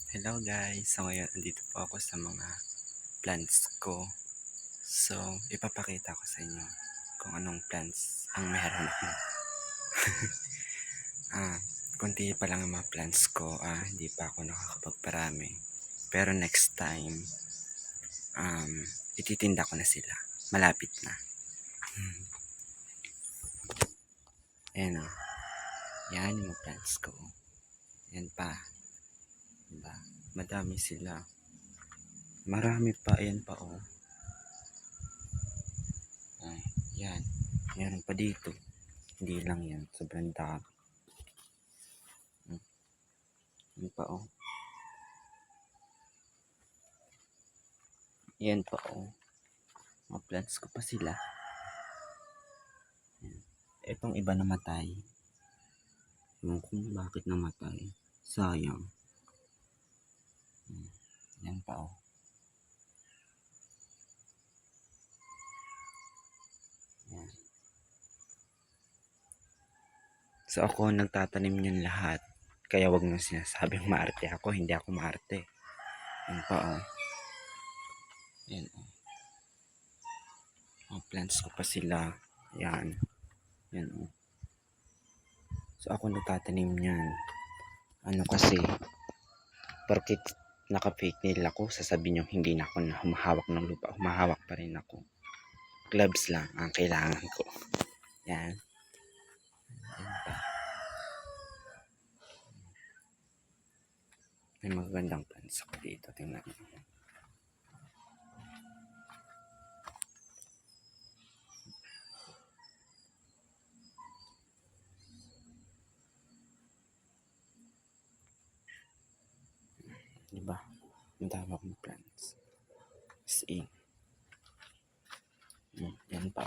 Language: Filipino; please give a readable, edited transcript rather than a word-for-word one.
Hello guys! So ngayon, andito po ako sa mga plants ko. So, ipapakita ko sa inyo kung anong plants ang meron ako. Kunti pa lang ang mga plants ko. Hindi pa ako nakakapagparami. Pero next time, ititinda ko na sila. Malapit na. Ayan o. Yan yung mga plants ko. Yan pa. Diba? Madami sila. Marami pa. Ayan pa o. Yan. Meron pa dito. Hindi lang yan. Sobrang dami. Yan pa o. Yan pa o. Mga plants ko pa sila. Itong iba namatay. Ewan kung bakit namatay. Sayang. Yan pa o. Yan. So ako nagtatanim niyan lahat. Kaya wag nang sinasabing maarte ako. Hindi ako maarte. Yan pa o. Yan o. Mga plants ko pa sila. Yan. Yan o. So ako nagtatanim niyan. Ano kasi, porkit naka-fake nail ako, sasabihin nyo hindi na ako na humahawak ng lupa. Humahawak pa rin ako. Gloves lang ang kailangan ko. Yan. Yan pa. May magagandang plants ako dito. Tingnan nyo. Diba? Ang dami akong plants. As in. Yan pa.